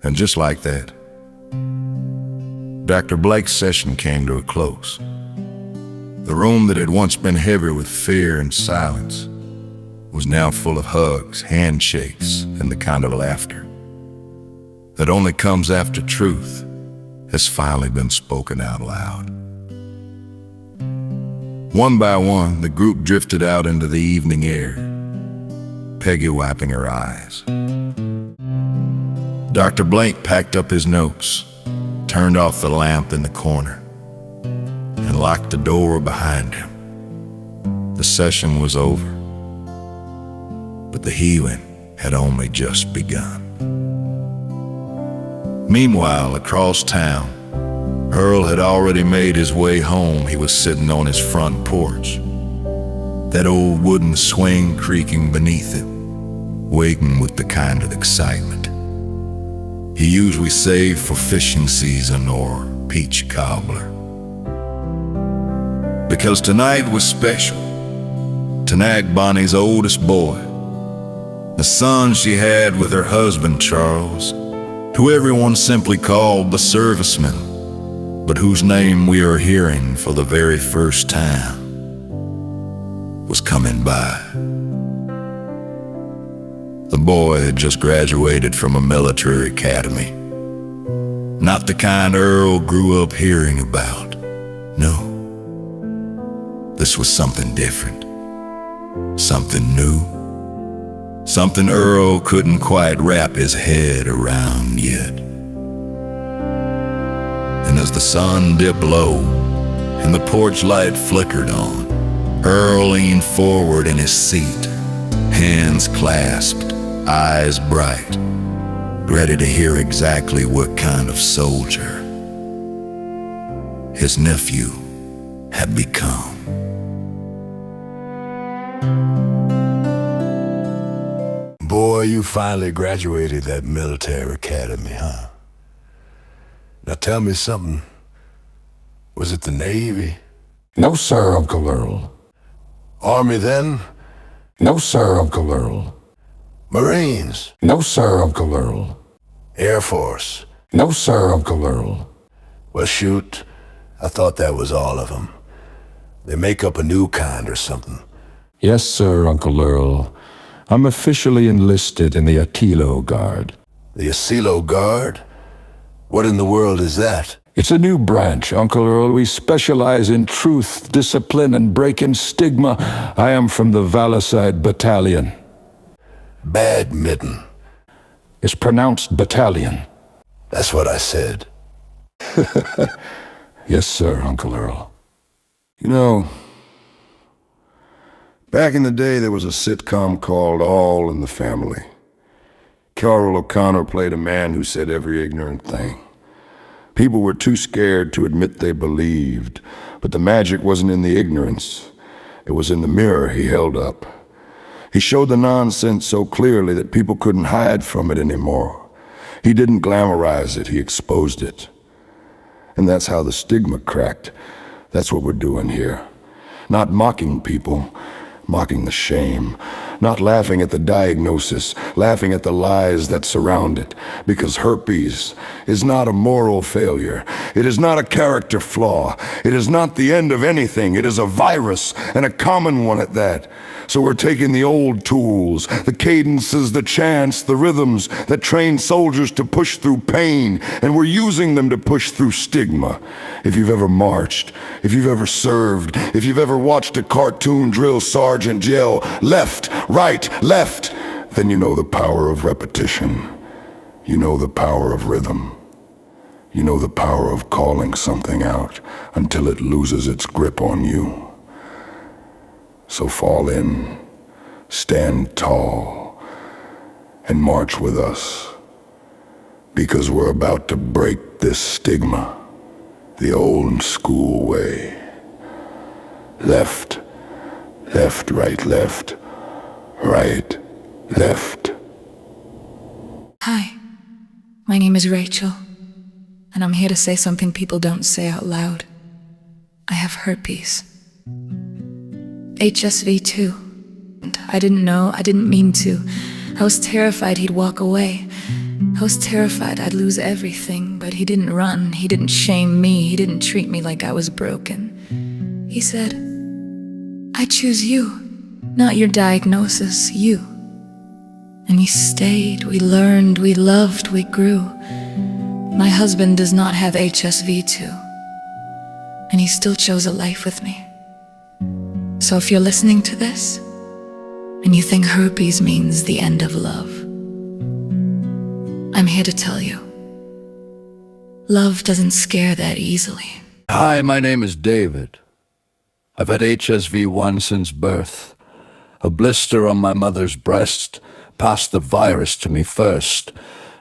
And just like that, Dr. Blake's session came to a close. The room that had once been heavy with fear and silence was now full of hugs, handshakes, and the kind of laughter that only comes after truth has finally been spoken out loud. One by one, the group drifted out into the evening air, Peggy wiping her eyes. Dr. Blake packed up his notes, turned off the lamp in the corner, and locked the door behind him. The session was over, but the healing had only just begun. Meanwhile, across town, Earl had already made his way home. He was sitting on his front porch, that old wooden swing creaking beneath him, waiting with the kind of excitement he usually saved for fishing season or peach cobbler. Because tonight was special to Nag Bonnie's oldest boy, the son she had with her husband Charles, who everyone simply called the serviceman, but whose name we are hearing for the very first time, was coming by. The boy had just graduated from a military academy. Not the kind Earl grew up hearing about. No. This was something different. Something new. Something Earl couldn't quite wrap his head around yet. And as the sun dipped low and the porch light flickered on, Earl leaned forward in his seat, hands clasped, eyes bright, ready to hear exactly what kind of soldier his nephew had become. Boy, you finally graduated that military academy, huh? Now tell me something. Was it the Navy? No, sir, Uncle Earl. Army then? No, sir, Uncle Earl. Marines? No, sir, Uncle Earl. Air Force? No, sir, Uncle Earl. Well, shoot, I thought that was all of them. They make up a new kind or something. Yes, sir, Uncle Earl. I'm officially enlisted in the Attilo Guard. The Attilo Guard? What in the world is that? It's a new branch, Uncle Earl. We specialize in truth, discipline, and breaking stigma. I am from the Valicide Battalion. Badminton. It's pronounced battalion. That's what I said. Yes, sir, Uncle Earl. You know, back in the day there was a sitcom called All in the Family. Carroll O'Connor played a man who said every ignorant thing. People were too scared to admit they believed, but the magic wasn't in the ignorance. It was in the mirror he held up. He showed the nonsense so clearly that people couldn't hide from it anymore. He didn't glamorize it, he exposed it. And that's how the stigma cracked. That's what we're doing here. Not mocking people, mocking the shame. Not laughing at the diagnosis, laughing at the lies that surround it. Because herpes is not a moral failure. It is not a character flaw. It is not the end of anything. It is a virus, and a common one at that. So we're taking the old tools, the cadences, the chants, the rhythms that train soldiers to push through pain, and we're using them to push through stigma. If you've ever marched, if you've ever served, if you've ever watched a cartoon drill sergeant yell, left, right, left, then you know the power of repetition. You know the power of rhythm. You know the power of calling something out until it loses its grip on you. So fall in, stand tall, and march with us, because we're about to break this stigma, the old school way. Left, left, right, left, right, left. Hi, my name is Rachel, and I'm here to say something people don't say out loud. I have herpes. HSV too. I didn't know, I didn't mean to. I was terrified he'd walk away. I was terrified I'd lose everything, but he didn't run, he didn't shame me, he didn't treat me like I was broken. He said, I choose you, not your diagnosis, you. And we stayed, we learned, we loved, we grew. My husband does not have HSV 2, and he still chose a life with me. So if you're listening to this, and you think herpes means the end of love, I'm here to tell you, love doesn't scare that easily. Hi, my name is David. I've had HSV1 since birth. A blister on my mother's breast passed the virus to me first.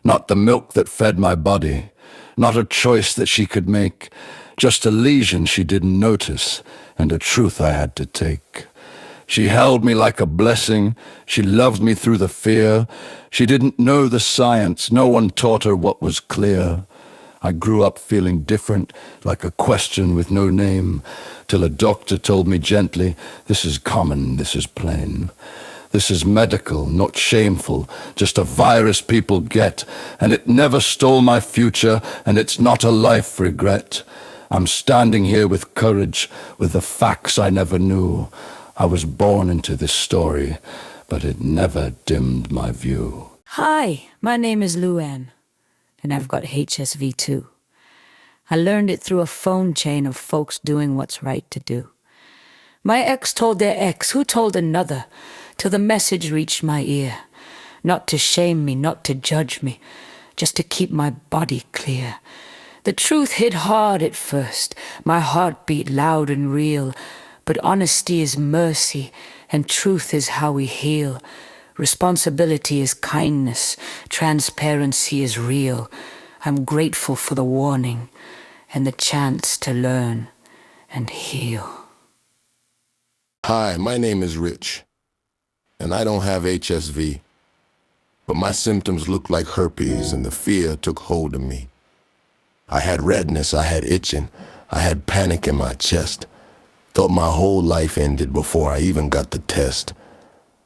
Not the milk that fed my body, not a choice that she could make, just a lesion she didn't notice, and a truth I had to take. She held me like a blessing, she loved me through the fear. She didn't know the science, no one taught her what was clear. I grew up feeling different, like a question with no name, till a doctor told me gently, this is common, this is plain. This is medical, not shameful, just a virus people get, and it never stole my future, and it's not a life regret. I'm standing here with courage, with the facts I never knew. I was born into this story, but it never dimmed my view. Hi, my name is Luann, and I've got HSV too. I learned it through a phone chain of folks doing what's right to do. My ex told their ex, who told another, till the message reached my ear. Not to shame me, not to judge me, just to keep my body clear. The truth hit hard at first, my heart beat loud and real, but honesty is mercy, and truth is how we heal. Responsibility is kindness, transparency is real. I'm grateful for the warning, and the chance to learn and heal. Hi, my name is Rich, and I don't have HSV, but my symptoms look like herpes, and the fear took hold of me. I had redness, I had itching, I had panic in my chest. Thought my whole life ended before I even got the test.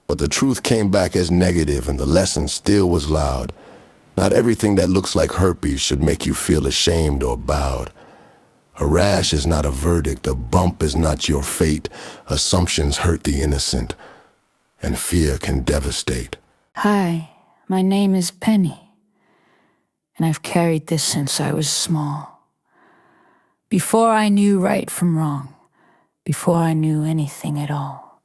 But the truth came back as negative, and the lesson still was loud. Not everything that looks like herpes should make you feel ashamed or bowed. A rash is not a verdict, a bump is not your fate. Assumptions hurt the innocent, and fear can devastate. Hi, my name is Penny, and I've carried this since I was small. Before I knew right from wrong, before I knew anything at all.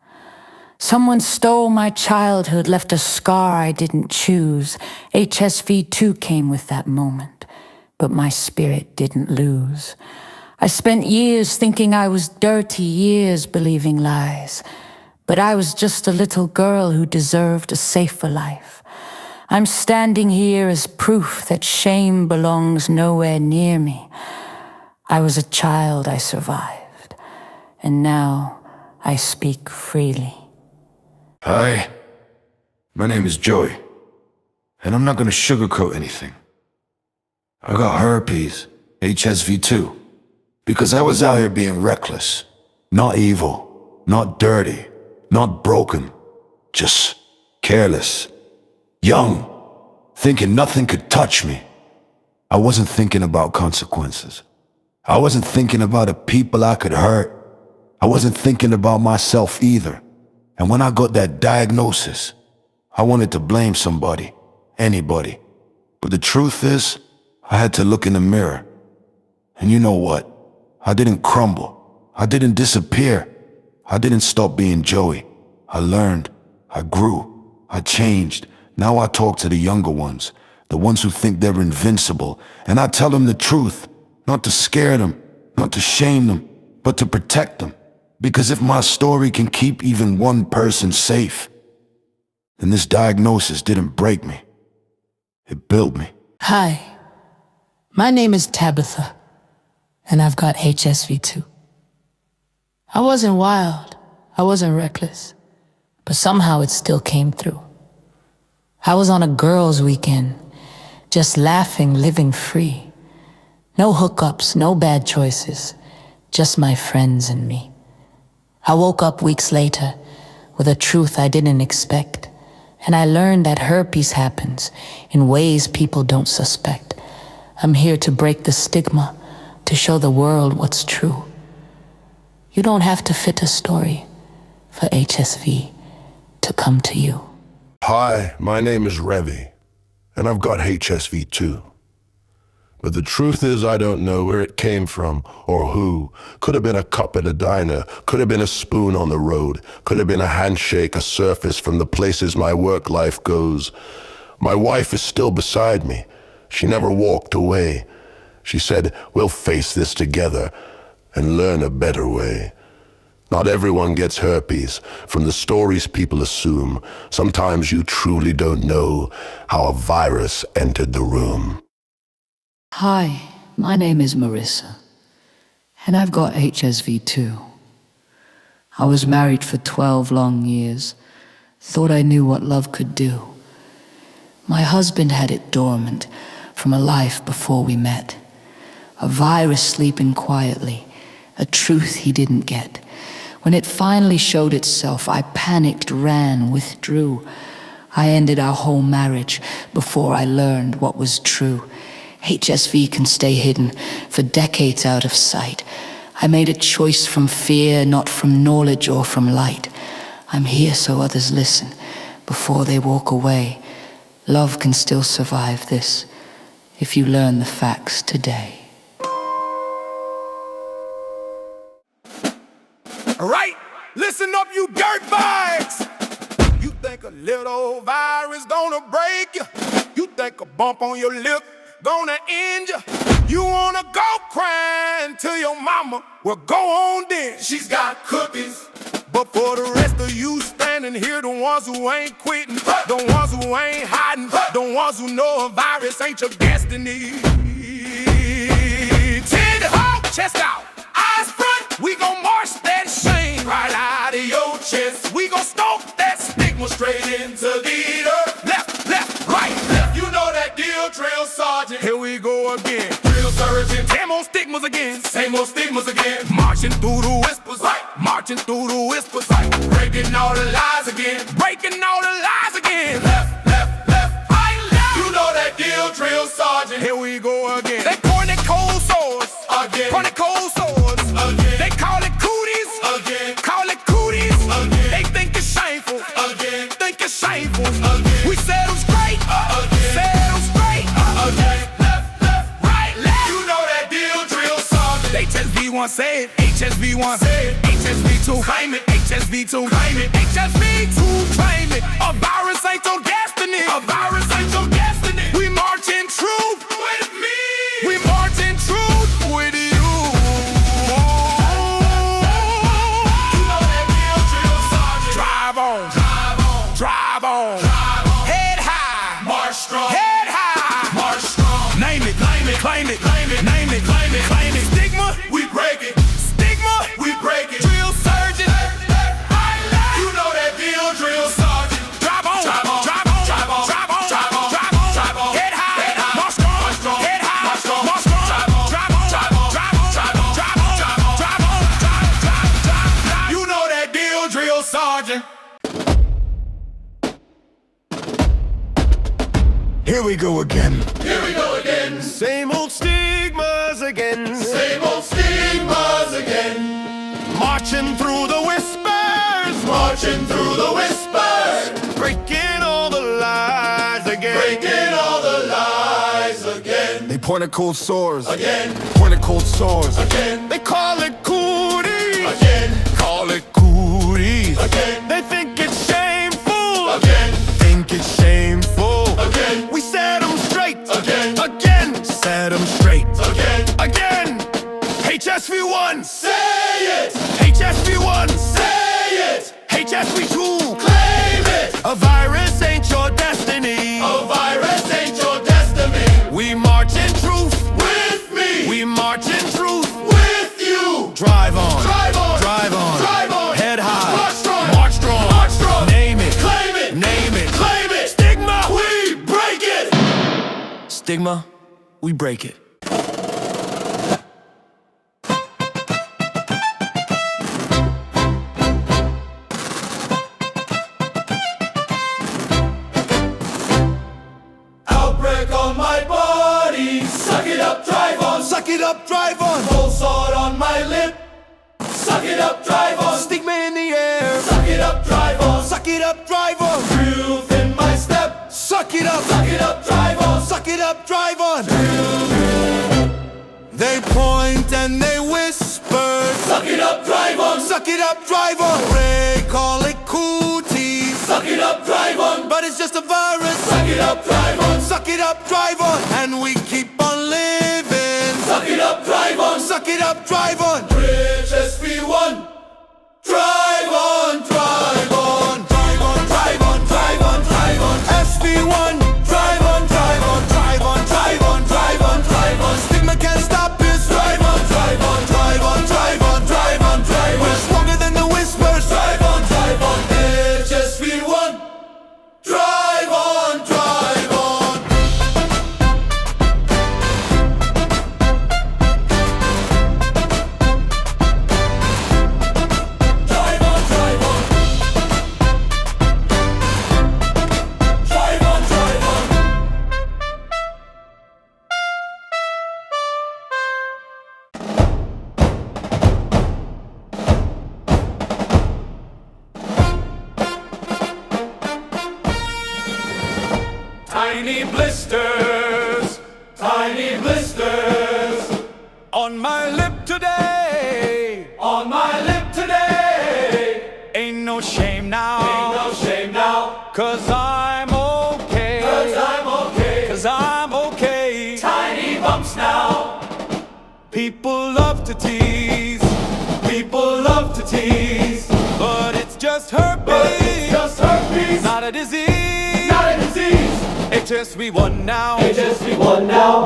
Someone stole my childhood, left a scar I didn't choose. HSV 2 came with that moment, but my spirit didn't lose. I spent years thinking I was dirty, years believing lies, but I was just a little girl who deserved a safer life. I'm standing here as proof that shame belongs nowhere near me. I was a child, I survived, and now I speak freely. Hi, my name is Joey, and I'm not gonna sugarcoat anything. I got herpes, HSV 2, because I was out here being reckless, not evil, not dirty, not broken, just careless, young, thinking nothing could touch me. I wasn't thinking about consequences. I wasn't thinking about the people I could hurt. I wasn't thinking about myself either. And when I got that diagnosis, I wanted to blame somebody, anybody. But the truth is, I had to look in the mirror. And you know what? I didn't crumble. I didn't disappear. I didn't stop being Joey. I learned. I grew. I changed. Now I talk to the younger ones, the ones who think they're invincible, and I tell them the truth, not to scare them, not to shame them, but to protect them. Because if my story can keep even one person safe, then this diagnosis didn't break me. It built me. Hi, my name is Tabitha, and I've got HSV 2. I wasn't wild, I wasn't reckless, but somehow it still came through. I was on a girls' weekend, just laughing, living free. No hookups, no bad choices, just my friends and me. I woke up weeks later with a truth I didn't expect, And I learned that herpes happens in ways people don't suspect. I'm here to break the stigma, to show the world what's true. You don't have to fit a story for HSV to come to you. Hi, my name is Rôvi, and I've got HSV too. But the truth is I don't know where it came from or who. Could have been a cup at a diner, could have been a spoon on the road, could have been a handshake, a surface from the places my work life goes. My wife is still beside me. She never walked away. She said, we'll face this together and learn a better way. Not everyone gets herpes. From the stories people assume, sometimes you truly don't know how a virus entered the room. Hi, my name is Marissa, and I've got HSV too. I was married for 12 long years, thought I knew what love could do. My husband had it dormant from a life before we met. A virus sleeping quietly, a truth he didn't get. When it finally showed itself, I panicked, ran, withdrew. I ended our whole marriage before I learned what was true. HSV can stay hidden for decades out of sight. I made a choice from fear, not from knowledge or from light. I'm here so others listen before they walk away. Love can still survive this if you learn the facts today. All right, listen up, you dirtbags. You think a little virus gonna break you? You think a bump on your lip gonna end you? You wanna go crying to your mama? Well, go on then. She's got cookies. But for the rest of you standing here, the ones who ain't quitting, the ones who ain't hiding, the ones who know a virus ain't your destiny. 10 hop, chest out, eyes front. We gon' march that shame right out of your chest. We gon' stomp that stigma straight into the earth. Left, left, right, left. You know that deal, drill sergeant. Here we go again. Drill sergeant. Same old stigmas again. Same old stigmas again. Marching through the whispers. Right. Marching through the whispers. Right. Breaking all the lies again. Breaking all the lies again. Left, left, left, right, left. You know that deal, drill sergeant. Here we go again. They pointing cold swords. Again. Pointing cold swords. Again. They call it cooties. Again. Call it cooties. Again. They think it's shameful. Again. Think it's shameful. Again. We set them straight. Again. Set them straight. Again. Left, left, right, left. You know that deal, drill sergeant. HSV1 say it. HSV1 say it. HSV2 claim it. HSV2 claim it. HSV2 claim it. A virus ain't your destiny. A virus ain't your destiny. We march in truth with me. We march in truth with you. Drive on, drive on, drive on, drive on. Head high, march strong. Head high, march strong. Name it, claim it, claim it, claim it, name it, claim it, claim it. Stigma, we break it. Stigma, we break it. Drill surgeon, you know that deal, drill sergeant. Drive on, drive on, drive on, drive on, drive on, drive on, drive on, drive on. Head high, march strong. Head high, march strong. Drive on, drive on, drive on, drive on, drive on, drive on, drive on, drive. You know that deal, drill sergeant. Here we go again. Here we go again. Same old stigmas again. Same old stigmas again. Marching through the whispers. Marching through the whispers. Breaking all the lies again. Breaking all the lies again. They point at cold sores. Again. Point at cold sores. Again. They call it cooties. Again. Call it cooties. Again. They think it's shameful. Again. Think it's shameful. Again. We set them straight. Again. Again. Set them straight. Again. Again. HSV1. Say it. HSV1. Say it. HSV2. Claim it. A virus ain't your destiny. A virus ain't your destiny. We march in truth. With me. We march in truth. With you. Drive on. Drive on. Drive on. Drive on. Head high. March strong. March strong. March strong. Name it. Claim it. Name it. Claim it. Stigma. We break it. Stigma. We break it. Suck it up, drive on. Cold sword on my lip. Suck it up, drive on. Stigma in the air. Suck it up, drive on. Suck it up, drive on. Groove in my step. Suck it up, drive on. Suck it up, drive on. They point and they whisper. Suck it up, drive on. Suck it up, drive on. They call it cooties. Suck it up, drive on. But it's just a virus. Suck it up, drive on. Suck it up, drive on. And we keep on living. Suck it up, drive on. Suck it up, drive on. Rich SV1. Drive on, drive on. Drive on, drive on, drive on, drive on. SV1. Drive on, drive on, drive on, drive on, drive on, drive on. Stigma can't stop us. Drive on, drive on, drive on, drive on, drive on, drive on. We're stronger than the whispers. Drive on, drive on. HSV1. Drive on, drive on. Drive on, drive on. Drive on, drive on. Tiny blisters on my lip today, on my lip today. Ain't no shame now, ain't no shame now, 'cause I'm okay, 'cause I'm okay, 'cause I'm okay. Tiny bumps now. People love to tease, people love to tease, but it's just herpes, not a disease, not a disease. HSV1 now, HSV1 now.